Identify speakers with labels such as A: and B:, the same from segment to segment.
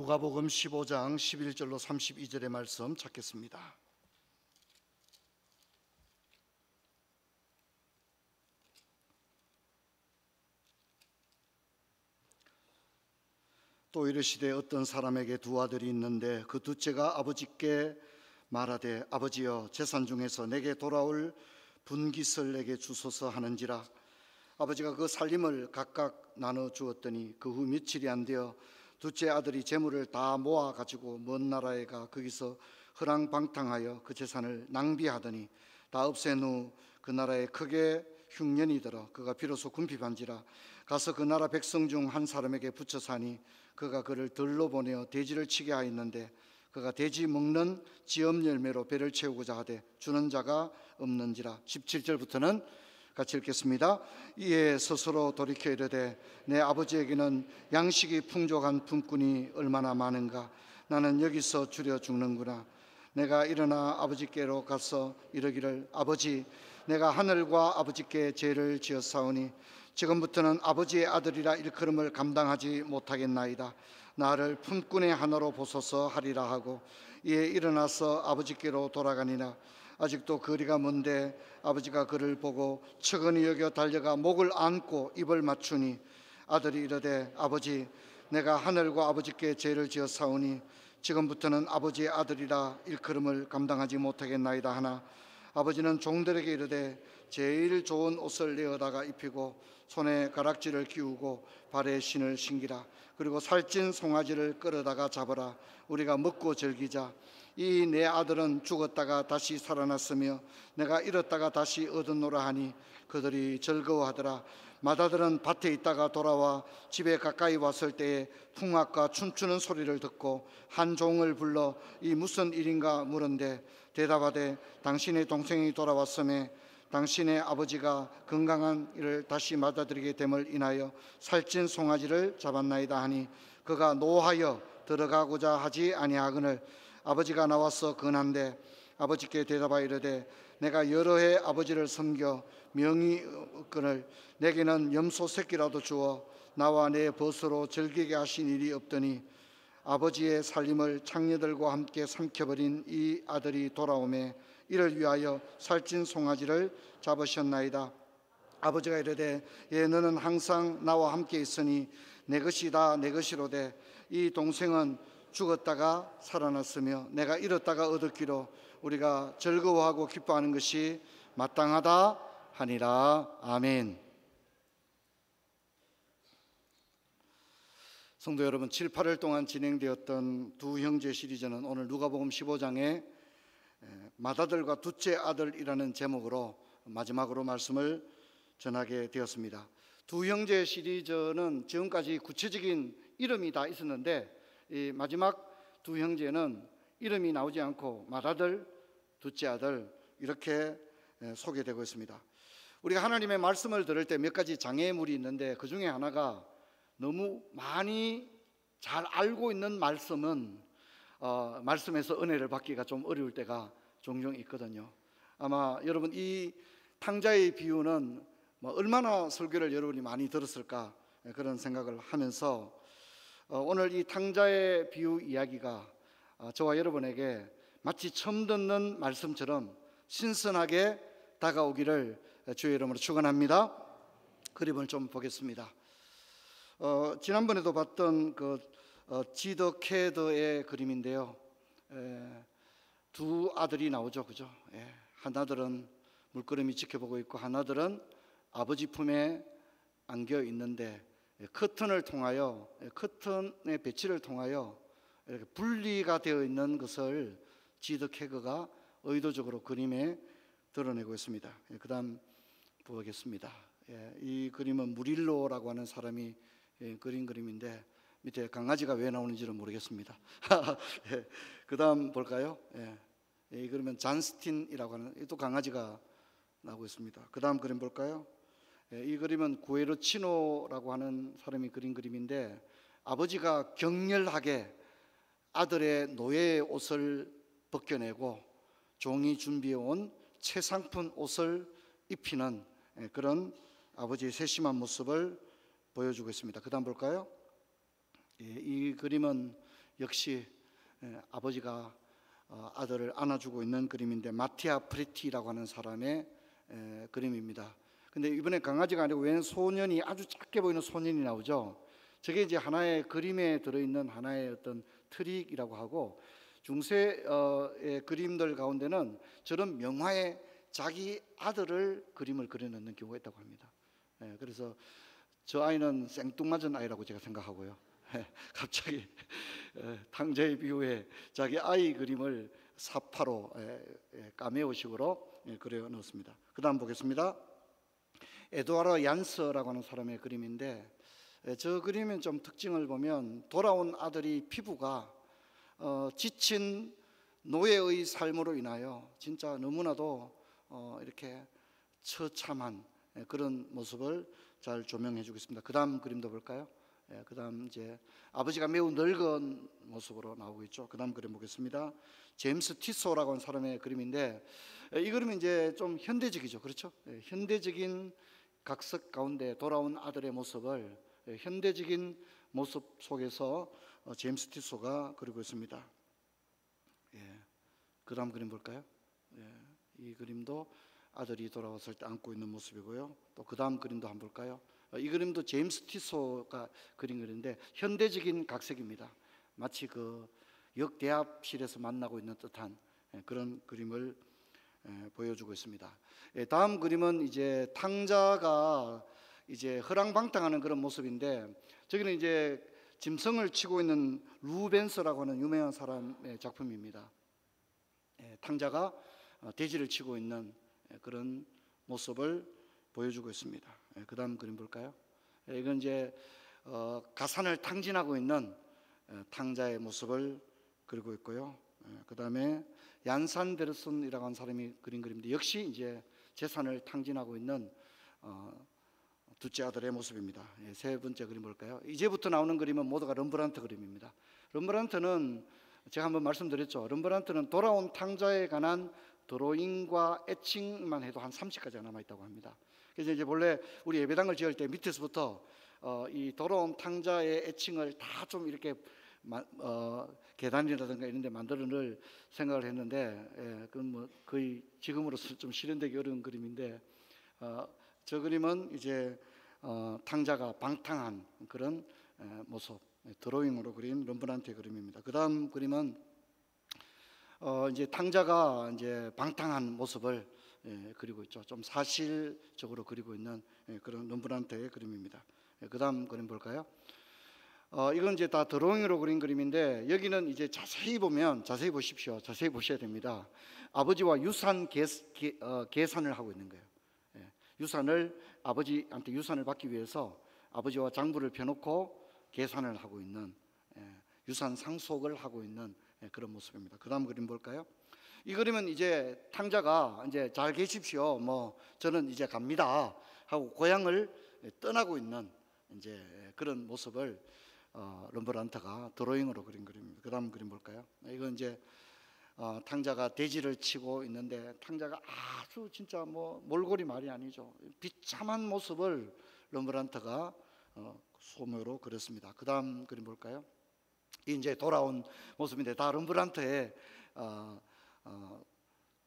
A: 누가복음 15장 11절로 32절의 말씀 찾겠습니다. 또 이르시되 어떤 사람에게 두 아들이 있는데 그 둘째가 아버지께 말하되 아버지여 재산 중에서 내게 돌아올 분깃을 내게 주소서 하는지라. 아버지가 그 살림을 각각 나눠 주었더니 그 후 며칠이 안 되어 둘째 아들이 재물을 다 모아 가지고 먼 나라에 가 거기서 허랑방탕하여 그 재산을 낭비하더니 다 없앤 후 그 나라에 크게 흉년이 들어 그가 비로소 궁핍한지라. 가서 그 나라 백성 중 한 사람에게 붙여 사니 그가 그를 들로 보내어 돼지를 치게 하였는데 그가 돼지 먹는 지엄 열매로 배를 채우고자 하되 주는 자가 없는지라. 17절부터는 같이 읽겠습니다. 이에 스스로 돌이켜 이르되 내 아버지에게는 양식이 풍족한 품꾼이 얼마나 많은가. 나는 여기서 줄여 죽는구나. 내가 일어나 아버지께로 가서 이르기를 아버지 내가 하늘과 아버지께 죄를 지었사오니 지금부터는 아버지의 아들이라 일컬음을 감당하지 못하겠나이다. 나를 품꾼의 하나로 보소서 하리라 하고 이에 일어나서 아버지께로 돌아가니라. 아직도 거리가 먼데 아버지가 그를 보고 측은히 여겨 달려가 목을 안고 입을 맞추니 아들이 이르되 아버지 내가 하늘과 아버지께 죄를 지었사오니 지금부터는 아버지의 아들이라 일컬음을 감당하지 못하겠나이다 하나 아버지는 종들에게 이르되 제일 좋은 옷을 내어다가 입히고 손에 가락지를 끼우고 발에 신을 신기라. 그리고 살찐 송아지를 끌어다가 잡아라. 우리가 먹고 즐기자. 이 내 아들은 죽었다가 다시 살아났으며 내가 잃었다가 다시 얻었노라 하니 그들이 즐거워하더라. 맏아들은 밭에 있다가 돌아와 집에 가까이 왔을 때에 풍악과 춤추는 소리를 듣고 한 종을 불러 이 무슨 일인가 물은데 대답하되 당신의 동생이 돌아왔음에 당신의 아버지가 건강한 이를 다시 맞아들이게 됨을 인하여 살찐 송아지를 잡았나이다 하니 그가 노하여 들어가고자 하지 아니하거늘 아버지가 나와서 건한데 아버지께 대답하여 이르되 내가 여러 해 아버지를 섬겨 명이 없거늘 내게는 염소 새끼라도 주어 나와 내 벗으로 즐기게 하신 일이 없더니 아버지의 살림을 창녀들과 함께 삼켜버린 이 아들이 돌아오매 이를 위하여 살찐 송아지를 잡으셨나이다. 아버지가 이르되 예 너는 항상 나와 함께 있으니 내 것이 다 내 것이로되 이 동생은 죽었다가 살아났으며 내가 잃었다가 얻었기로 우리가 즐거워하고 기뻐하는 것이 마땅하다 하니라. 아멘. 성도 여러분, 7, 8일 동안 진행되었던 두 형제 시리즈는 오늘 누가복음 15장의 맏아들과 둘째 아들이라는 제목으로 마지막으로 말씀을 전하게 되었습니다. 두 형제 시리즈는 지금까지 구체적인 이름이 다 있었는데 이 마지막 두 형제는 이름이 나오지 않고 맏아들, 둘째 아들 이렇게 소개되고 있습니다. 우리가 하나님의 말씀을 들을 때 몇 가지 장애물이 있는데 그 중에 하나가 너무 많이 잘 알고 있는 말씀은 말씀에서 은혜를 받기가 좀 어려울 때가 종종 있거든요. 아마 여러분 이 탕자의 비유는 얼마나 설교를 여러분이 많이 들었을까 그런 생각을 하면서 오늘 이 탕자의 비유 이야기가 저와 여러분에게 마치 처음 듣는 말씀처럼 신선하게 다가오기를 주의 이름으로 축원합니다. 그림을 좀 보겠습니다. 지난번에도 봤던 그 지더 캐더의 그림인데요. 두 아들이 나오죠, 그죠? 하나들은 물끄러미 지켜보고 있고 하나들은 아버지 품에 안겨 있는데 커튼을 통하여 커튼의 배치를 통하여 이렇게 분리가 되어 있는 것을 지더 캐거가 의도적으로 그림에 드러내고 있습니다. 그다음 보겠습니다. 이 그림은 무릴로라고 하는 사람이 그린 그림인데 밑에 강아지가 왜 나오는지는 모르겠습니다. 그다음 볼까요? 이 그림은 잔스틴이라고 하는 또 강아지가 나오고 있습니다. 그다음 그림 볼까요? 이 그림은 구에르치노라고 하는 사람이 그린 그림인데 아버지가 격렬하게 아들의 노예의 옷을 벗겨내고 종이 준비해온 최상품 옷을 입히는 그런 아버지의 세심한 모습을 보여주고 있습니다. 그 다음 볼까요? 이 그림은 역시 아버지가 아들을 안아주고 있는 그림인데 마티아 프레티라고 하는 사람의 그림입니다. 근데 이번에 강아지가 아니고 웬 소년이 아주 작게 보이는 소년이 나오죠. 저게 이제 하나의 그림에 들어있는 하나의 어떤 트릭이라고 하고 중세의 그림들 가운데는 저런 명화에 자기 아들을 그림을 그려넣는 경우가 있다고 합니다. 그래서 저 아이는 생뚱맞은 아이라고 제가 생각하고요. 갑자기 탕자의 비유에 자기 아이 그림을 사파로 까메오식으로 그려 넣었습니다. 그 다음 보겠습니다. 에드와르 얀스라고 하는 사람의 그림인데 저 그림은 좀 특징을 보면 돌아온 아들이 피부가 지친 노예의 삶으로 인하여 진짜 너무나도 이렇게 처참한 그런 모습을 잘 조명해 주겠습니다. 그 다음 그림도 볼까요? 그 다음 이제 아버지가 매우 늙은 모습으로 나오고 있죠. 그 다음 그림 보겠습니다. 제임스 티소라고 하는 사람의 그림인데 이 그림은 이제 좀 현대적이죠. 그렇죠? 현대적인 각석 가운데 돌아온 아들의 모습을 현대적인 모습 속에서 제임스 티소가 그리고 있습니다. 그 다음 그림 볼까요? 이 그림도 아들이 돌아왔을 때 안고 있는 모습이고요. 또 그 다음 그림도 한번 볼까요? 이 그림도 제임스 티소가 그린 그림인데 현대적인 각색입니다. 마치 그 역대합실에서 만나고 있는 듯한 그런 그림을 보여주고 있습니다. 다음 그림은 이제 탕자가 이제 허랑방탕하는 그런 모습인데 저기는 이제 짐승을 치고 있는 루벤스라고 하는 유명한 사람의 작품입니다. 탕자가 돼지를 치고 있는 그런 모습을 보여주고 있습니다. 그 다음 그림 볼까요? 이건 이제 가산을 탕진하고 있는 탕자의 모습을 그리고 있고요. 그 다음에 얀산데르슨이라고 하는 사람이 그린 그림인데 역시 이제 재산을 탕진하고 있는 둘째 아들의 모습입니다. 세 번째 그림 볼까요? 이제부터 나오는 그림은 모두가 럼브란트 그림입니다. 럼브란트는 제가 한번 말씀드렸죠. 럼브란트는 돌아온 탕자에 관한 드로잉과 애칭만 해도 한 30가지가 남아있다고 합니다. 그래서 이제 본래 우리 예배당을 지을 때 밑에서부터 이 돌아온 탕자의 애칭을 다 좀 이렇게 계단이라든가 이런 데 만들어 놓을 생각을 했는데 그건 뭐 거의 지금으로서 좀 실현되기 어려운 그림인데 저 그림은 이제 탕자가 방탕한 그런 모습 드로잉으로 그린 럼브란트의 그림입니다. 그 다음 그림은 이제 탕자가 이제 방탕한 모습을 그리고 있죠. 좀 사실적으로 그리고 있는 그런 럼브란트의 그림입니다. 그 다음 그림 볼까요? 이건 이제 다 드로잉으로 그린 그림인데 여기는 이제 자세히 보면 자세히 보십시오. 자세히 보셔야 됩니다. 아버지와 유산 계산을 하고 있는 거예요. 유산을 아버지한테 유산을 받기 위해서 아버지와 장부를 펴놓고 계산을 하고 있는 유산 상속을 하고 있는 그런 모습입니다. 그 다음 그림 볼까요? 이 그림은 이제 탕자가 이제 잘 계십시오. 뭐 저는 이제 갑니다 하고 고향을 떠나고 있는 이제 그런 모습을 럼브란트가 드로잉으로 그린 그림입니다. 그 다음 그림 볼까요? 이건 이제 탕자가 돼지를 치고 있는데 탕자가 아주 진짜 뭐 몰골이 말이 아니죠. 비참한 모습을 럼브란트가 소묘로 그렸습니다. 그 다음 그림 볼까요? 이제 돌아온 모습인데 다 럼브란트의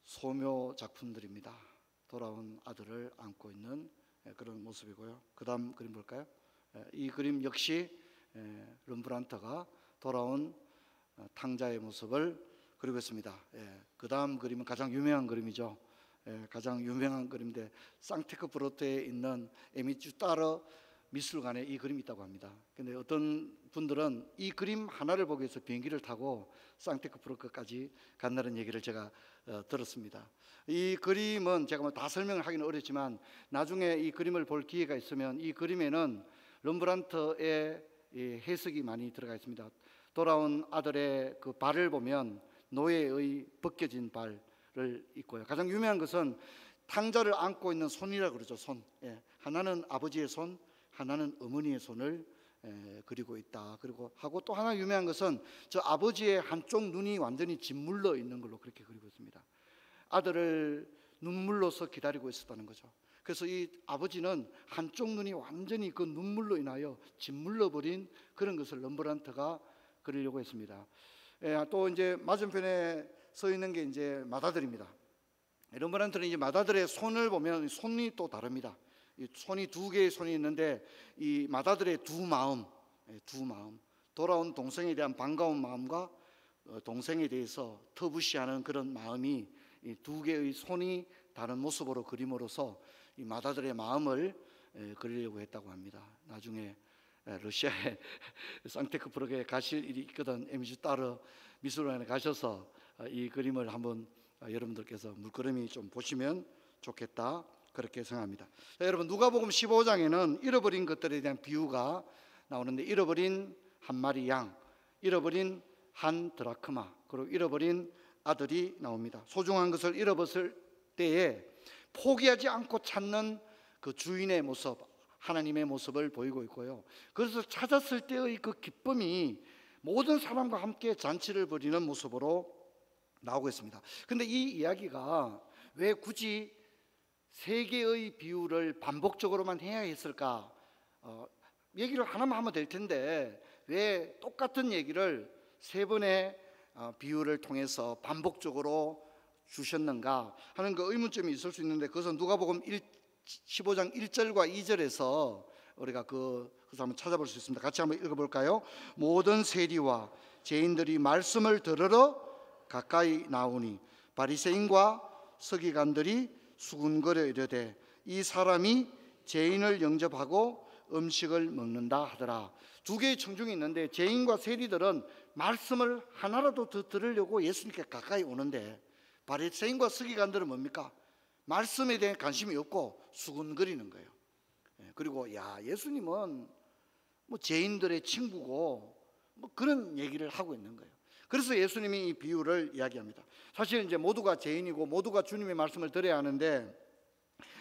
A: 소묘 작품들입니다. 돌아온 아들을 안고 있는 그런 모습이고요. 그 다음 그림 볼까요? 이 그림 역시 럼브란트가 돌아온 탕자의 모습을 그리고 있습니다. 그 다음 그림은 가장 유명한 그림이죠. 가장 유명한 그림인데 상테크프로트에 있는 에미추타르 미술관에 이 그림이 있다고 합니다. 근데 어떤 분들은 이 그림 하나를 보기 위해서 비행기를 타고 상테크프로트까지 간다는 얘기를 제가 들었습니다. 이 그림은 제가 뭐 다 설명을 하기는 어렵지만 나중에 이 그림을 볼 기회가 있으면 이 그림에는 럼브란트의 해석이 많이 들어가 있습니다. 돌아온 아들의 그 발을 보면 노예의 벗겨진 발을 있고요. 가장 유명한 것은 탕자를 안고 있는 손이라고 그러죠. 손. 하나는 아버지의 손, 하나는 어머니의 손을 그리고 있다. 그리고 하고 또 하나 유명한 것은 저 아버지의 한쪽 눈이 완전히 짓물러 있는 걸로 그렇게 그리고 있습니다. 아들을 눈물로서 기다리고 있었다는 거죠. 그래서 이 아버지는 한쪽 눈이 완전히 그 눈물로 인하여 짓물러 버린 그런 것을 럼브란트가 그리려고 했습니다. 또 이제 맞은편에 서 있는 게 이제 마다들입니다. 렘브란트는 이제 마다들의 손을 보면 손이 또 다릅니다. 이 손이 두 개의 손이 있는데 이 마다들의 두 마음, 돌아온 동생에 대한 반가운 마음과 동생에 대해서 터부시하는 그런 마음이 이 두 개의 손이 다른 모습으로 그림으로써 이 마다들의 마음을 그리려고 했다고 합니다. 나중에 러시아의 상테크프르크에 가실 일이 있거든. MG 따르 미술관에 가셔서 이 그림을 한번 여러분들께서 물끄러미 좀 보시면 좋겠다, 그렇게 생각합니다. 자, 여러분, 누가복음 15장에는 잃어버린 것들에 대한 비유가 나오는데, 잃어버린 한 마리 양, 잃어버린 한 드라크마, 그리고 잃어버린 아들이 나옵니다. 소중한 것을 잃어버릴 때에 포기하지 않고 찾는 그 주인의 모습, 하나님의 모습을 보이고 있고요. 그래서 찾았을 때의 그 기쁨이 모든 사람과 함께 잔치를 벌이는 모습으로 나오고 있습니다. 근데 이 이야기가 왜 굳이 세 개의 비유를 반복적으로만 해야 했을까? 얘기를 하나만 하면 될 텐데 왜 똑같은 얘기를 세 번의 비유를 통해서 반복적으로 주셨는가 하는 그 의문점이 있을 수 있는데, 그것은 누가복음 15장 1절과 2절에서 우리가 그것을 한번 찾아볼 수 있습니다. 같이 한번 읽어볼까요? 모든 세리와 죄인들이 말씀을 들으러 가까이 나오니 바리새인과 서기관들이 수군거려 이르되 이 사람이 죄인을 영접하고 음식을 먹는다 하더라. 두 개의 청중이 있는데 죄인과 세리들은 말씀을 하나라도 더 들으려고 예수님께 가까이 오는데, 바리새인과 서기관들은 뭡니까? 말씀에 대한 관심이 없고 수군거리는 거예요. 그리고 예수님은 뭐 죄인들의 친구고 뭐 그런 얘기를 하고 있는 거예요. 그래서 예수님이 이 비유를 이야기합니다. 사실 이제 모두가 죄인이고 모두가 주님의 말씀을 들어야 하는데,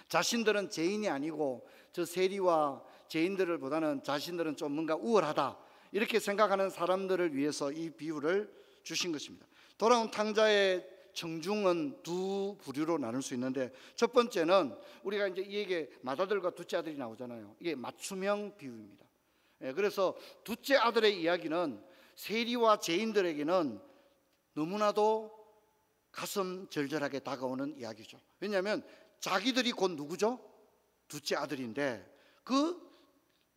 A: 자신들은 죄인이 아니고 저 세리와 죄인들을 보다는 자신들은 좀 뭔가 우월하다 이렇게 생각하는 사람들을 위해서 이 비유를 주신 것입니다. 돌아온 탕자의 청중은 두 부류로 나눌 수 있는데, 첫 번째는 우리가 이제 이게 맏아들과 둘째 아들이 나오잖아요. 이게 맞춤형 비유입니다. 그래서 둘째 아들의 이야기는 세리와 죄인들에게는 너무나도 가슴 절절하게 다가오는 이야기죠. 왜냐하면 자기들이 곧 누구죠? 둘째 아들인데, 그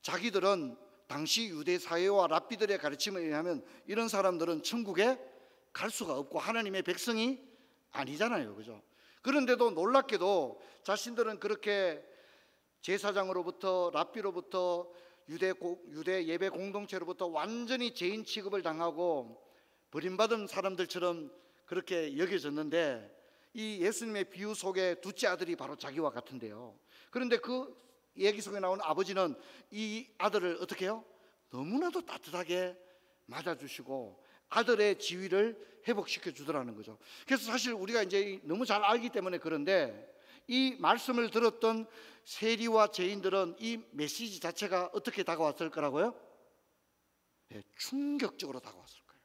A: 자기들은 당시 유대 사회와 랍비들의 가르침에 의하면 이런 사람들은 천국에 갈 수가 없고 하나님의 백성이 아니잖아요, 그죠? 그런데도 놀랍게도 자신들은 그렇게 제사장으로부터 랍비로부터 유대 예배 공동체로부터 완전히 죄인 취급을 당하고 버림받은 사람들처럼 그렇게 여겨졌는데, 이 예수님의 비유 속에 둘째 아들이 바로 자기와 같은데요. 그런데 그 얘기 속에 나오는 아버지는 이 아들을 어떻게 해요? 너무나도 따뜻하게 맞아주시고 아들의 지위를 회복시켜 주더라는 거죠. 그래서 사실 우리가 이제 너무 잘 알기 때문에 그런데, 이 말씀을 들었던 세리와 죄인들은 이 메시지 자체가 어떻게 다가왔을 거라고요? 충격적으로 다가왔을 거예요.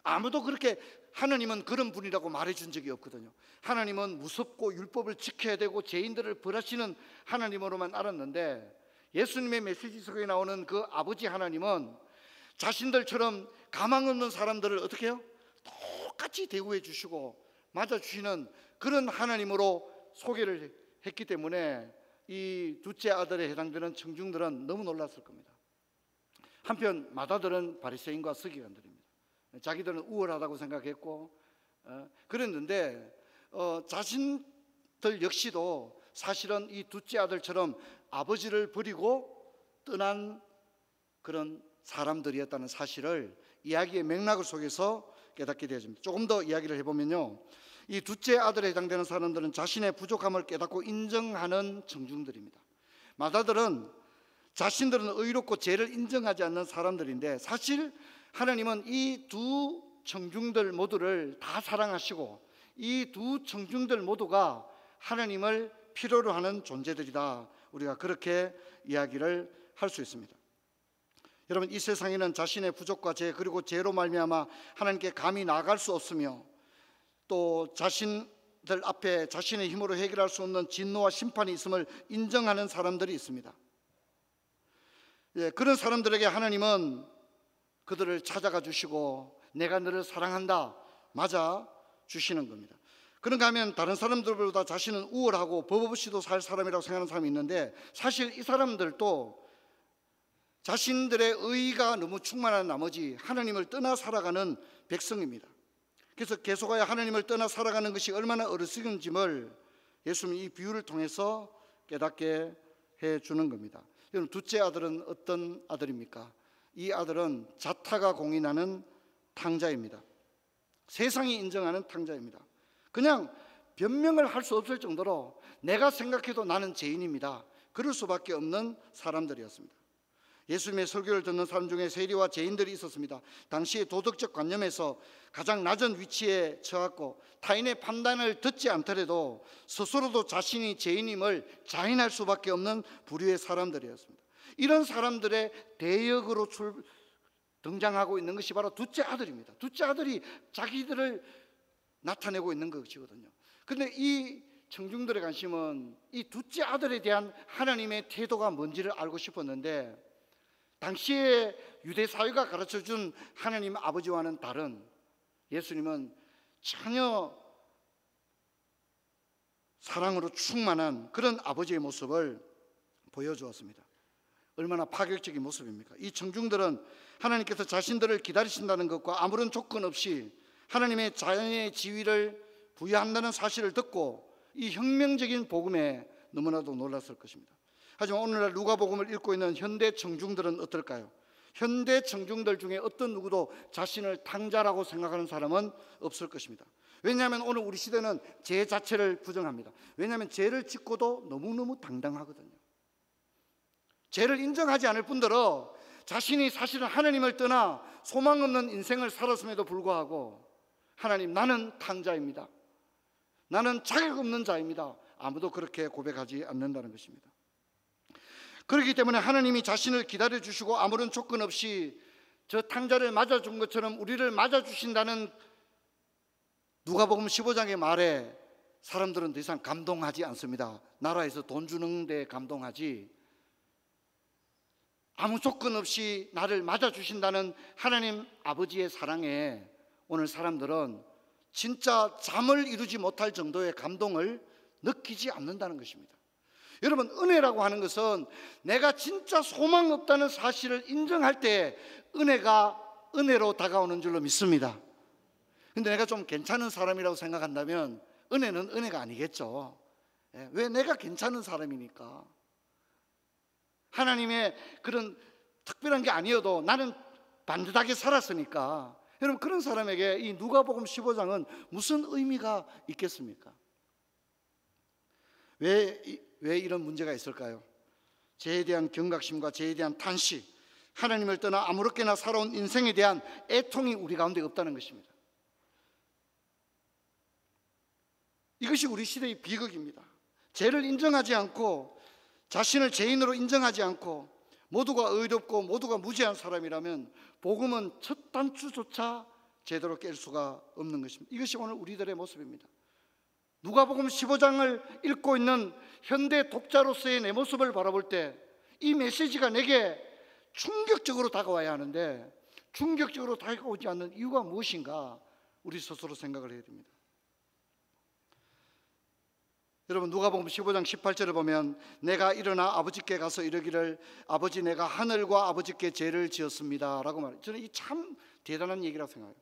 A: 아무도 그렇게 하나님은 그런 분이라고 말해준 적이 없거든요. 하나님은 무섭고 율법을 지켜야 되고 죄인들을 벌하시는 하나님으로만 알았는데, 예수님의 메시지 속에 나오는 그 아버지 하나님은 자신들처럼 가망 없는 사람들을 어떻게 해요? 똑같이 대우해 주시고 맞아주시는 그런 하나님으로 소개를 했기 때문에 이 둘째 아들에 해당되는 청중들은 너무 놀랐을 겁니다. 한편 맏아들은 바리새인과 서기관들입니다. 자기들은 우월하다고 생각했고 그랬는데 자신들 역시도 사실은 이 둘째 아들처럼 아버지를 버리고 떠난 그런 사람들이었다는 사실을 이야기의 맥락을 속에서 깨닫게 되어집니다. 조금 더 이야기를 해보면요, 이 둘째 아들에 해당되는 사람들은 자신의 부족함을 깨닫고 인정하는 청중들입니다. 맏아들은 자신들은 의롭고 죄를 인정하지 않는 사람들인데, 사실 하나님은 이 두 청중들 모두를 다 사랑하시고 이 두 청중들 모두가 하나님을 필요로 하는 존재들이다, 우리가 그렇게 이야기를 할 수 있습니다. 여러분, 이 세상에는 자신의 부족과 죄, 그리고 죄로 말미암아 하나님께 감히 나아갈 수 없으며 또 자신들 앞에 자신의 힘으로 해결할 수 없는 진노와 심판이 있음을 인정하는 사람들이 있습니다. 그런 사람들에게 하나님은 그들을 찾아가 주시고 내가 너를 사랑한다 맞아 주시는 겁니다. 그런가 하면 다른 사람들보다 자신은 우월하고 법 없이도 살 사람이라고 생각하는 사람이 있는데, 사실 이 사람들도 자신들의 의의가 너무 충만한 나머지 하나님을 떠나 살아가는 백성입니다. 그래서 계속하여 하나님을 떠나 살아가는 것이 얼마나 어리석은지를 예수님이 이 비유를 통해서 깨닫게 해주는 겁니다. 여러분, 둘째 아들은 어떤 아들입니까? 이 아들은 자타가 공인하는 탕자입니다. 세상이 인정하는 탕자입니다. 그냥 변명을 할 수 없을 정도로 내가 생각해도 나는 죄인입니다, 그럴 수밖에 없는 사람들이었습니다. 예수님의 설교를 듣는 사람 중에 세리와 죄인들이 있었습니다. 당시의 도덕적 관념에서 가장 낮은 위치에 처했고 타인의 판단을 듣지 않더라도 스스로도 자신이 죄인임을 자인할 수밖에 없는 부류의 사람들이었습니다. 이런 사람들의 대역으로 등장하고 있는 것이 바로 둘째 아들입니다. 둘째 아들이 자기들을 나타내고 있는 것이거든요. 그런데 이 청중들의 관심은 이 둘째 아들에 대한 하나님의 태도가 뭔지를 알고 싶었는데, 당시에 유대 사회가 가르쳐준 하나님 아버지와는 다른 예수님은 전혀 사랑으로 충만한 그런 아버지의 모습을 보여주었습니다. 얼마나 파격적인 모습입니까? 이 청중들은 하나님께서 자신들을 기다리신다는 것과 아무런 조건 없이 하나님의 자연의 지위를 부여한다는 사실을 듣고 이 혁명적인 복음에 너무나도 놀랐을 것입니다. 하지만 오늘날 누가복음을 읽고 있는 현대 청중들은 어떨까요? 현대 청중들 중에 어떤 누구도 자신을 탕자라고 생각하는 사람은 없을 것입니다. 왜냐하면 오늘 우리 시대는 죄 자체를 부정합니다. 왜냐하면 죄를 짓고도 너무너무 당당하거든요. 죄를 인정하지 않을 뿐더러 자신이 사실은 하나님을 떠나 소망 없는 인생을 살았음에도 불구하고 하나님, 나는 탕자입니다, 나는 자격 없는 자입니다, 아무도 그렇게 고백하지 않는다는 것입니다. 그렇기 때문에 하나님이 자신을 기다려주시고 아무런 조건 없이 저 탕자를 맞아준 것처럼 우리를 맞아주신다는 누가복음 15장의 말에 사람들은 더 이상 감동하지 않습니다. 나라에서 돈 주는 데 감동하지, 아무 조건 없이 나를 맞아주신다는 하나님 아버지의 사랑에 오늘 사람들은 진짜 잠을 이루지 못할 정도의 감동을 느끼지 않는다는 것입니다. 여러분, 은혜라고 하는 것은 내가 진짜 소망 없다는 사실을 인정할 때 은혜가 은혜로 다가오는 줄로 믿습니다. 근데 내가 좀 괜찮은 사람이라고 생각한다면 은혜는 은혜가 아니겠죠. 왜? 내가 괜찮은 사람이니까. 하나님의 그런 특별한 게 아니어도 나는 반듯하게 살았으니까. 여러분, 그런 사람에게 이 누가복음 15장은 무슨 의미가 있겠습니까? 왜 이런 문제가 있을까요? 죄에 대한 경각심과 죄에 대한 탄식, 하나님을 떠나 아무렇게나 살아온 인생에 대한 애통이 우리 가운데 없다는 것입니다. 이것이 우리 시대의 비극입니다. 죄를 인정하지 않고 자신을 죄인으로 인정하지 않고 모두가 의롭고 모두가 무죄한 사람이라면 복음은 첫 단추조차 제대로 깰 수가 없는 것입니다. 이것이 오늘 우리들의 모습입니다. 누가복음 15장을 읽고 있는 현대 독자로서의 내 모습을 바라볼 때 이 메시지가 내게 충격적으로 다가와야 하는데, 충격적으로 다가오지 않는 이유가 무엇인가 우리 스스로 생각을 해야 됩니다. 여러분, 누가복음 15장 18절을 보면 내가 일어나 아버지께 가서 이르기를 아버지, 내가 하늘과 아버지께 죄를 지었습니다 라고 말해요. 저는 이 참 대단한 얘기라고 생각해요.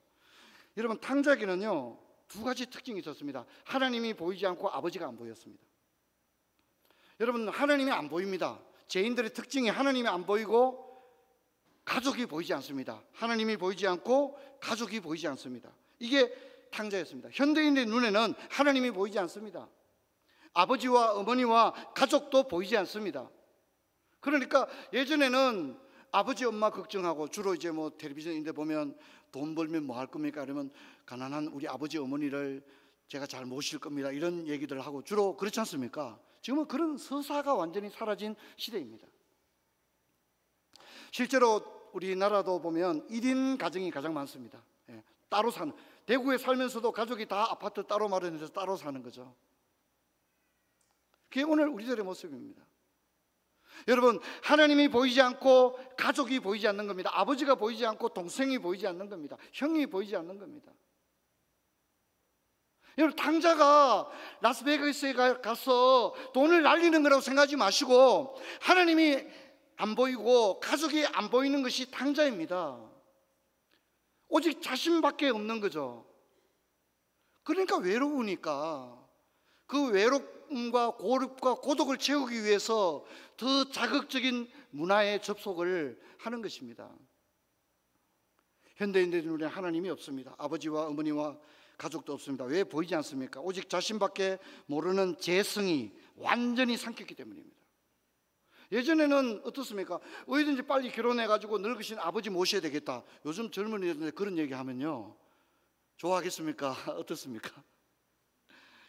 A: 여러분, 탕자에게는요 두 가지 특징이 있었습니다. 하나님이 보이지 않고 아버지가 안 보였습니다. 여러분, 하나님이 안 보입니다. 죄인들의 특징이 하나님이 안 보이고 가족이 보이지 않습니다. 하나님이 보이지 않고 가족이 보이지 않습니다. 이게 탕자였습니다. 현대인의 눈에는 하나님이 보이지 않습니다. 아버지와 어머니와 가족도 보이지 않습니다. 그러니까 예전에는 아버지 엄마 걱정하고, 주로 이제 뭐 텔레비전인데 보면 돈 벌면 뭐 할 겁니까? 그러면 가난한 우리 아버지 어머니를 제가 잘 모실 겁니다, 이런 얘기들을 하고 주로 그렇지 않습니까? 지금은 그런 서사가 완전히 사라진 시대입니다. 실제로 우리나라도 보면 1인 가정이 가장 많습니다. 따로 사는, 대구에 살면서도 가족이 다 아파트 따로 마련해서 따로 사는 거죠. 그게 오늘 우리들의 모습입니다. 여러분, 하나님이 보이지 않고 가족이 보이지 않는 겁니다. 아버지가 보이지 않고 동생이 보이지 않는 겁니다. 형이 보이지 않는 겁니다. 여러분, 탕자가 라스베이거스에 가서 돈을 날리는 거라고 생각하지 마시고, 하나님이 안 보이고 가족이 안 보이는 것이 탕자입니다. 오직 자신밖에 없는 거죠. 그러니까 외로우니까 그 외롭음과 고립과 고독을 채우기 위해서 더 자극적인 문화에 접속을 하는 것입니다. 현대인들의 눈에 하나님이 없습니다. 아버지와 어머니와 가족도 없습니다. 왜 보이지 않습니까? 오직 자신밖에 모르는 재성이 완전히 삼켰기 때문입니다. 예전에는 어떻습니까? 어디든지 빨리 결혼해가지고 늙으신 아버지 모셔야 되겠다. 요즘 젊은이들 그런 얘기하면요, 좋아하겠습니까? 어떻습니까?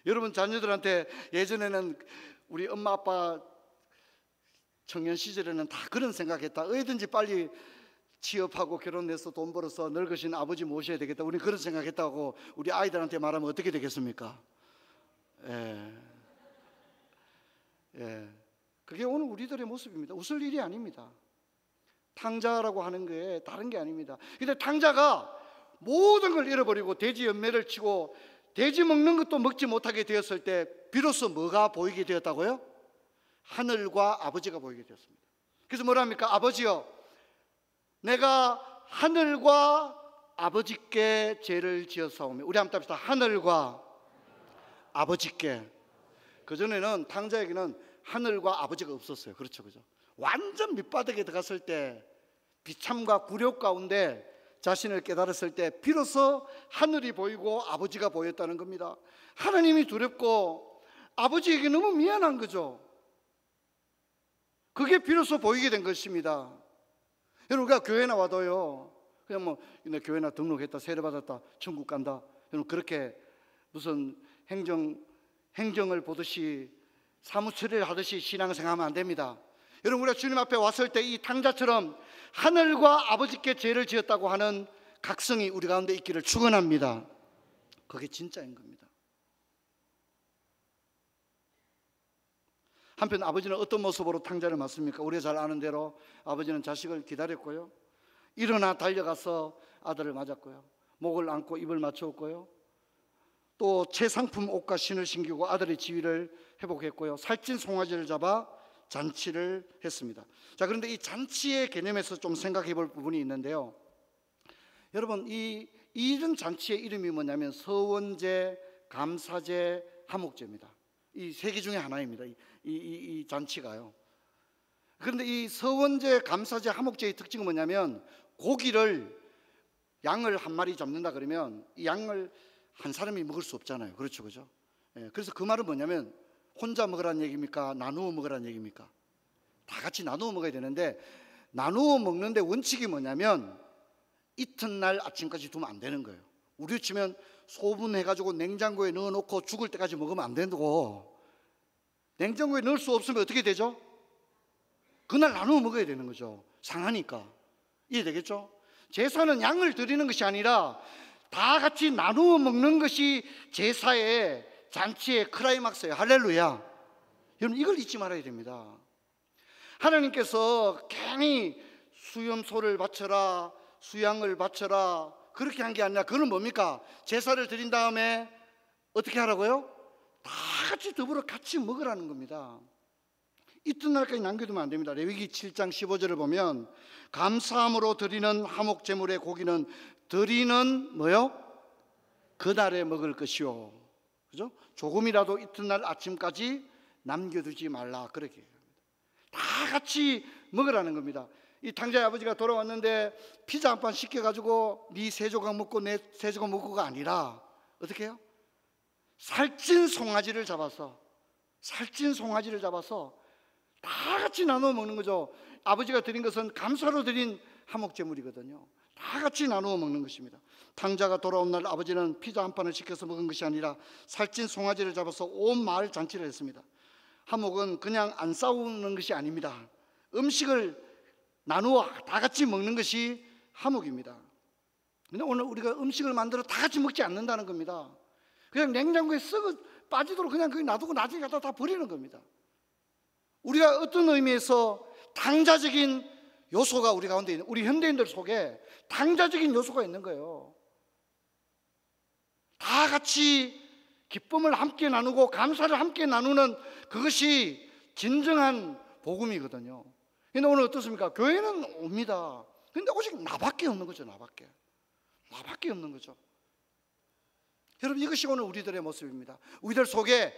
A: 여러분, 자녀들한테 예전에는 우리 엄마 아빠 청년 시절에는 다 그런 생각했다. 어디든지 빨리 취업하고 결혼해서 돈 벌어서 늙으신 아버지 모셔야 되겠다. 우리 그런 생각했다고 우리 아이들한테 말하면 어떻게 되겠습니까? 그게 오늘 우리들의 모습입니다. 웃을 일이 아닙니다. 탕자라고 하는 게 다른 게 아닙니다. 근데 탕자가 모든 걸 잃어버리고 돼지 연매를 치고 돼지 먹는 것도 먹지 못하게 되었을 때 비로소 뭐가 보이게 되었다고요? 하늘과 아버지가 보이게 되었습니다. 그래서 뭐라 합니까? 아버지여, 내가 하늘과 아버지께 죄를 지었사오며. 우리 한번 답시다. 하늘과 아버지께. 그전에는 탕자에게는 하늘과 아버지가 없었어요. 그렇죠, 그죠? 완전 밑바닥에 들어갔을 때, 비참과 굴욕 가운데 자신을 깨달았을 때 비로소 하늘이 보이고 아버지가 보였다는 겁니다. 하나님이 두렵고 아버지에게 너무 미안한 거죠. 그게 비로소 보이게 된 것입니다. 여러분, 우리가 교회 나와도요, 그냥 뭐 교회나 등록했다, 세례받았다, 천국 간다, 여러분 그렇게 무슨 행정을 보듯이 사무처리를 하듯이 신앙생활하면 안 됩니다. 여러분, 우리가 주님 앞에 왔을 때 이 탕자처럼 하늘과 아버지께 죄를 지었다고 하는 각성이 우리 가운데 있기를 축원합니다. 그게 진짜인 겁니다. 한편 아버지는 어떤 모습으로 탕자를 맞습니까? 우리가 잘 아는 대로 아버지는 자식을 기다렸고요, 일어나 달려가서 아들을 맞았고요, 목을 안고 입을 맞추었고요, 또 최상품 옷과 신을 신기고 아들의 지위를 회복했고요, 살찐 송아지를 잡아 잔치를 했습니다. 자, 그런데 이 잔치의 개념에서 좀 생각해 볼 부분이 있는데요, 여러분, 이런 잔치의 이름이 뭐냐면 서원제, 감사제, 화목제입니다. 이 세 개 중에 하나입니다. 이 잔치가요. 그런데 이 서원제, 감사제, 화목제의 특징은 뭐냐면, 고기를 양을 한 마리 잡는다 그러면 이 양을 한 사람이 먹을 수 없잖아요. 그렇죠, 그죠? 그래서 그 말은 뭐냐면, 혼자 먹으라는 얘기입니까? 나누어 먹으라는 얘기입니까? 다 같이 나누어 먹어야 되는데, 나누어 먹는데 원칙이 뭐냐면 이튿날 아침까지 두면 안 되는 거예요. 우리로 치면 소분해가지고 냉장고에 넣어놓고 죽을 때까지 먹으면 안 된다고. 냉장고에 넣을 수 없으면 어떻게 되죠? 그날 나누어 먹어야 되는 거죠. 상하니까. 이해되겠죠? 제사는 양을 드리는 것이 아니라 다 같이 나누어 먹는 것이 제사의, 잔치의 클라이막스예요. 할렐루야. 여러분, 이걸 잊지 말아야 됩니다. 하나님께서 괜히 수염소를 바쳐라, 수양을 바쳐라, 그렇게 한 게 아니라, 그건 뭡니까? 제사를 드린 다음에 어떻게 하라고요? 다 같이 더불어 같이 먹으라는 겁니다. 이튿날까지 남겨두면 안 됩니다. 레위기 7장 15절을 보면, 감사함으로 드리는 화목 제물의 고기는 드리는 뭐요? 그날에 먹을 것이요. 그죠? 조금이라도 이튿날 아침까지 남겨두지 말라, 그렇게 얘기합니다. 다 같이 먹으라는 겁니다. 이 탕자의 아버지가 돌아왔는데 피자 한 판 시켜가지고 네 세 조각 먹고 내 세 조각 먹고가 아니라 어떻게 해요? 살찐 송아지를 잡아서 다 같이 나누어 먹는 거죠. 아버지가 드린 것은 감사로 드린 화목제물이거든요. 다 같이 나누어 먹는 것입니다. 탕자가 돌아온 날 아버지는 피자 한 판을 시켜서 먹은 것이 아니라 살찐 송아지를 잡아서 온 마을 잔치를 했습니다. 화목은 그냥 안 싸우는 것이 아닙니다. 음식을 나누어 다 같이 먹는 것이 화목입니다. 근데 오늘 우리가 음식을 만들어 다 같이 먹지 않는다는 겁니다. 그냥 냉장고에 썩어 빠지도록 그냥 거기 놔두고 나중에 갖다 다 버리는 겁니다. 우리가 어떤 의미에서 당자적인 요소가 우리 가운데 있는, 우리 현대인들 속에 당자적인 요소가 있는 거예요. 다 같이 기쁨을 함께 나누고 감사를 함께 나누는 그것이 진정한 복음이거든요. 근데 오늘 어떻습니까? 교회는 옵니다. 근데 오직 나밖에 없는 거죠. 나밖에 없는 거죠. 여러분, 이것이 오늘 우리들의 모습입니다. 우리들 속에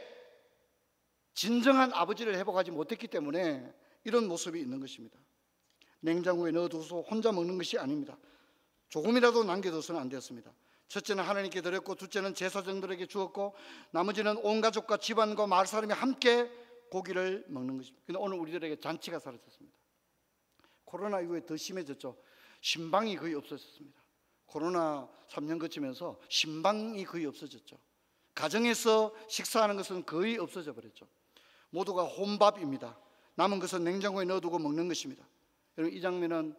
A: 진정한 아버지를 회복하지 못했기 때문에 이런 모습이 있는 것입니다. 냉장고에 넣어두어서 혼자 먹는 것이 아닙니다. 조금이라도 남겨둬서는 안 되었습니다. 첫째는 하나님께 드렸고, 둘째는 제사장들에게 주었고, 나머지는 온 가족과 집안과 마을 사람이 함께 고기를 먹는 것입니다. 그런데 오늘 우리들에게 잔치가 사라졌습니다. 코로나 이후에 더 심해졌죠. 신방이 거의 없어졌습니다. 코로나 3년 거치면서 신방이 거의 없어졌죠. 가정에서 식사하는 것은 거의 없어져 버렸죠. 모두가 혼밥입니다. 남은 것은 냉장고에 넣어두고 먹는 것입니다. 여러분, 이 장면은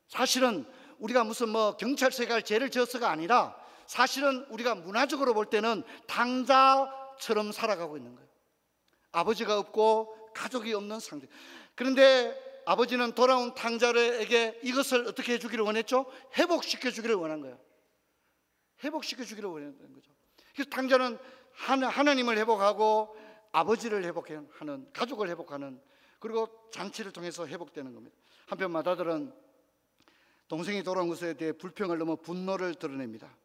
A: 사실은 우리가 무슨 경찰서에 갈 죄를 지어서가 아니라, 사실은 우리가 문화적으로 볼 때는 당자처럼 살아가고 있는 거예요. 아버지가 없고 가족이 없는 상태. 그런데 아버지는 돌아온 탕자에게 이것을 어떻게 해주기를 원했죠? 회복시켜 주기를 원한 거예요. 회복시켜 주기를 원했던 거죠. 그래서 탕자는 하나님을 회복하고 아버지를 회복하는, 가족을 회복하는, 그리고 잔치를 통해서 회복되는 겁니다. 한편 마다들은 동생이 돌아온 것에 대해 불평을 넘어 분노를 드러냅니다.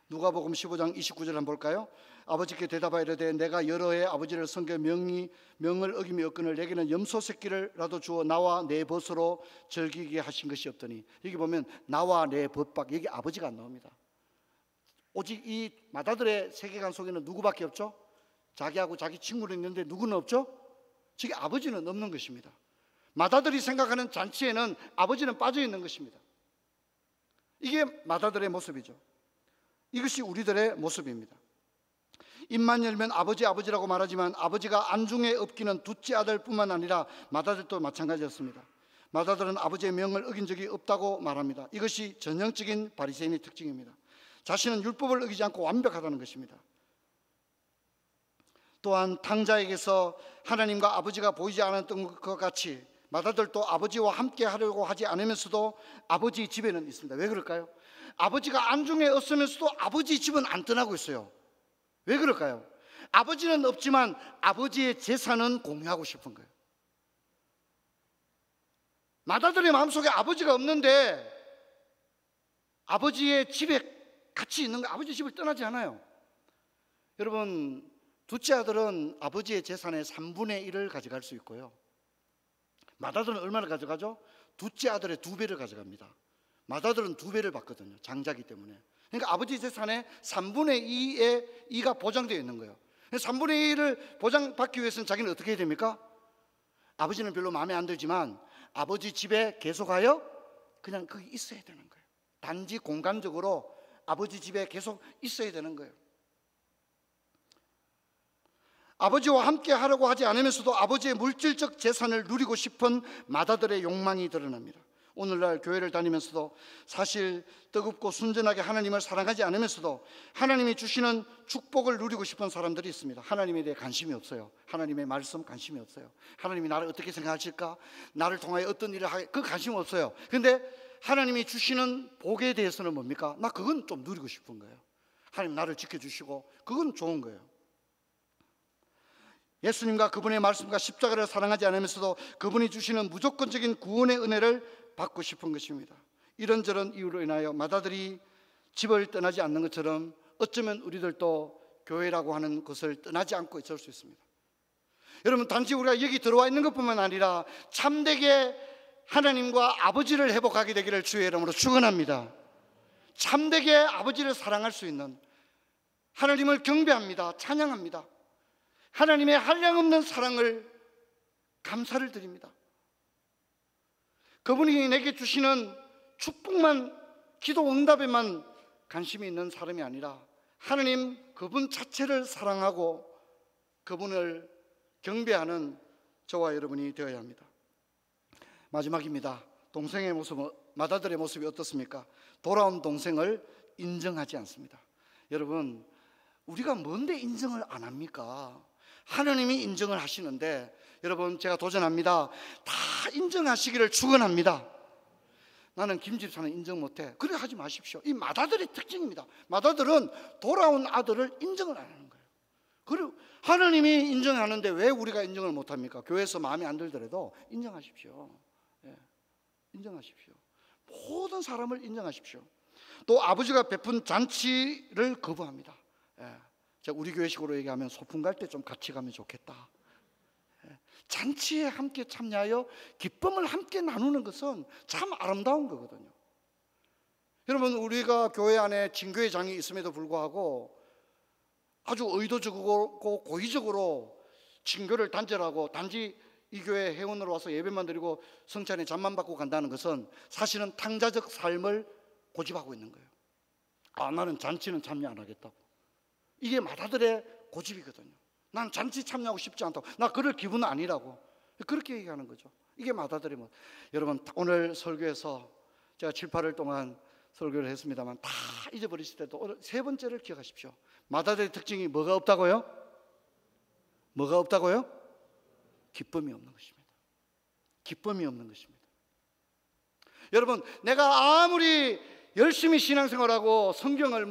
A: 누가복음 15장 29절 한번 볼까요? 아버지께 대답하여 이르되 내가 여러 해 아버지를 섬겨 명을 어김이 없거늘 내게는 염소 새끼를라도 주어 나와 내 벗으로 즐기게 하신 것이 없더니, 여기 보면 나와 내 벗밖에, 여기 아버지가 안 나옵니다. 오직 이 마다들의 세계관 속에는 누구밖에 없죠? 자기하고 자기 친구는 있는데 누구는 없죠? 즉 아버지는 없는 것입니다. 마다들이 생각하는 잔치에는 아버지는 빠져 있는 것입니다. 이게 마다들의 모습이죠. 이것이 우리들의 모습입니다. 입만 열면 아버지라고 말하지만 아버지가 안중에 없기는 둘째 아들뿐만 아니라 마다들도 마찬가지였습니다. 마다들은 아버지의 명을 어긴 적이 없다고 말합니다. 이것이 전형적인 바리새인의 특징입니다. 자신은 율법을 어기지 않고 완벽하다는 것입니다. 또한 탕자에게서 하나님과 아버지가 보이지 않았던 것 같이 마다들도 아버지와 함께 하려고 하지 않으면서도 아버지 집에는 있습니다. 왜 그럴까요? 아버지가 안중에 없으면서도 아버지 집은 안 떠나고 있어요. 왜 그럴까요? 아버지는 없지만 아버지의 재산은 공유하고 싶은 거예요. 마다들의 마음속에 아버지가 없는데 아버지의 집에 같이 있는 거, 아버지 집을 떠나지 않아요. 여러분, 둘째 아들은 아버지의 재산의 3분의 1을 가져갈 수 있고요, 마다들은 얼마를 가져가죠? 둘째 아들의 2배를 가져갑니다. 마다들은 2배를 받거든요, 장자기 때문에. 그러니까 아버지 재산의 3분의 2가 보장되어 있는 거예요. 3분의 1을 보장받기 위해서는 자기는 어떻게 해야 됩니까? 아버지는 별로 마음에 안 들지만 아버지 집에 계속하여 그냥 거기 있어야 되는 거예요. 단지 공간적으로 아버지 집에 계속 있어야 되는 거예요. 아버지와 함께 하려고 하지 않으면서도 아버지의 물질적 재산을 누리고 싶은 마다들의 욕망이 드러납니다. 오늘날 교회를 다니면서도 사실 뜨겁고 순전하게 하나님을 사랑하지 않으면서도 하나님이 주시는 축복을 누리고 싶은 사람들이 있습니다. 하나님에 대해 관심이 없어요. 하나님의 말씀 관심이 없어요. 하나님이 나를 어떻게 생각하실까? 나를 통하여 어떤 일을 하게, 그 관심 없어요. 근데 하나님이 주시는 복에 대해서는 뭡니까? 나 그건 좀 누리고 싶은 거예요. 하나님 나를 지켜주시고 그건 좋은 거예요. 예수님과 그분의 말씀과 십자가를 사랑하지 않으면서도 그분이 주시는 무조건적인 구원의 은혜를 받고 싶은 것입니다. 이런저런 이유로 인하여 마다들이 집을 떠나지 않는 것처럼 어쩌면 우리들도 교회라고 하는 것을 떠나지 않고 있을 수 있습니다. 여러분, 단지 우리가 여기 들어와 있는 것뿐만 아니라 참되게 하나님과 아버지를 회복하게 되기를 주의 이름으로 축원합니다. 참되게 아버지를 사랑할 수 있는, 하나님을 경배합니다. 찬양합니다. 하나님의 한량없는 사랑을, 감사를 드립니다. 그분이 내게 주시는 축복만, 기도 응답에만 관심이 있는 사람이 아니라 하나님 그분 자체를 사랑하고 그분을 경배하는 저와 여러분이 되어야 합니다. 마지막입니다. 동생의 모습, 마다들의 모습이 어떻습니까? 돌아온 동생을 인정하지 않습니다. 여러분, 우리가 뭔데 인정을 안 합니까? 하나님이 인정을 하시는데, 여러분 제가 도전합니다. 다 인정하시기를 축원합니다. 나는 김 집사는 인정 못해. 그래 하지 마십시오. 이 맏아들의 특징입니다. 맏아들은 돌아온 아들을 인정을 안 하는 거예요. 그리고 하나님이 인정하는데 왜 우리가 인정을 못합니까? 교회에서 마음에 안 들더라도 인정하십시오. 예, 인정하십시오. 모든 사람을 인정하십시오. 또 아버지가 베푼 잔치를 거부합니다. 예, 제가 우리 교회식으로 얘기하면 소풍 갈 때 좀 같이 가면 좋겠다. 잔치에 함께 참여하여 기쁨을 함께 나누는 것은 참 아름다운 거거든요. 여러분, 우리가 교회 안에 진교회장이 있음에도 불구하고 아주 의도적이고 고의적으로 진교를 단절하고 단지 이 교회 회원으로 와서 예배만 드리고 성찬에 잠만 받고 간다는 것은 사실은 탕자적 삶을 고집하고 있는 거예요. 나는 잔치는 참여 안 하겠다고. 이게 맏아들의 고집이거든요. 난 잔치 참여하고 싶지 않다고. 나 그럴 기분은 아니라고. 그렇게 얘기하는 거죠. 이게 맏아들의 모습. 여러분, 오늘 설교에서 제가 7, 8일 동안 설교를 했습니다만 다 잊어버리실 때도 오늘 세 번째를 기억하십시오. 맏아들의 특징이 뭐가 없다고요? 뭐가 없다고요? 기쁨이 없는 것입니다. 기쁨이 없는 것입니다. 여러분, 내가 아무리 열심히 신앙생활하고 성경을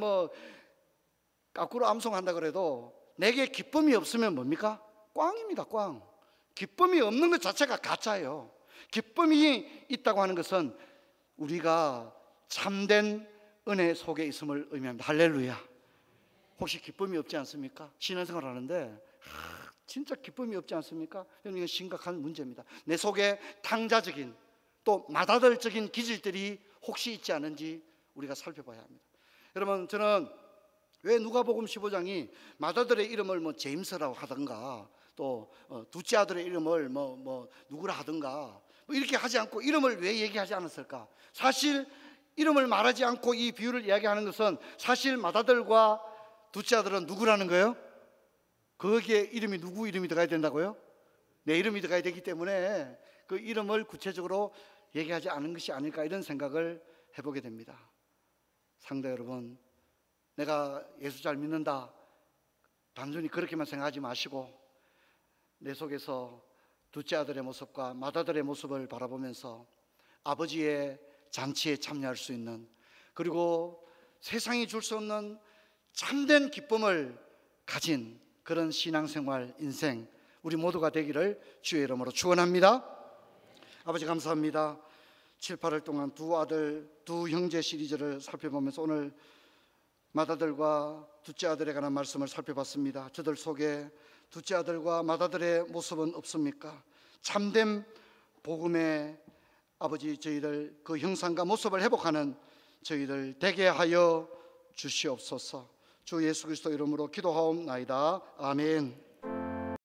A: 거꾸로 암송한다 그래도 내게 기쁨이 없으면 뭡니까? 꽝입니다. 꽝. 기쁨이 없는 것 자체가 가짜예요. 기쁨이 있다고 하는 것은 우리가 참된 은혜 속에 있음을 의미합니다. 할렐루야. 혹시 기쁨이 없지 않습니까? 신앙생활 하는데 진짜 기쁨이 없지 않습니까? 이건 심각한 문제입니다. 내 속에 탕자적인 또 맏아들적인 기질들이 혹시 있지 않은지 우리가 살펴봐야 합니다. 여러분, 저는 왜 누가복음 15장이 맏아들의 이름을 제임스라고 하든가 또 둘째 아들의 이름을 누구라 하든가 이렇게 하지 않고 이름을 왜 얘기하지 않았을까? 사실 이름을 말하지 않고 이 비유를 이야기하는 것은 사실 맏아들과 둘째 아들은 누구라는 거예요? 거기에 이름이 누구 이름이 들어가야 된다고요? 내 이름이 들어가야 되기 때문에 그 이름을 구체적으로 얘기하지 않은 것이 아닐까, 이런 생각을 해보게 됩니다. 상대 여러분, 내가 예수 잘 믿는다 단순히 그렇게만 생각하지 마시고 내 속에서 둘째 아들의 모습과 맏아들의 모습을 바라보면서 아버지의 잔치에 참여할 수 있는, 그리고 세상이 줄 수 없는 참된 기쁨을 가진 그런 신앙생활 인생 우리 모두가 되기를 주의 이름으로 축원합니다. 아버지 감사합니다. 7, 8일 동안 두 아들 두 형제 시리즈를 살펴보면서 오늘 맏아들과 둘째 아들에 관한 말씀을 살펴봤습니다. 저들 속에 둘째 아들과 맏아들의 모습은 없습니까? 참된 복음의 아버지, 저희들 그 형상과 모습을 회복하는 저희들 되게 하여 주시옵소서. 주 예수 그리스도 이름으로 기도하옵나이다. 아멘.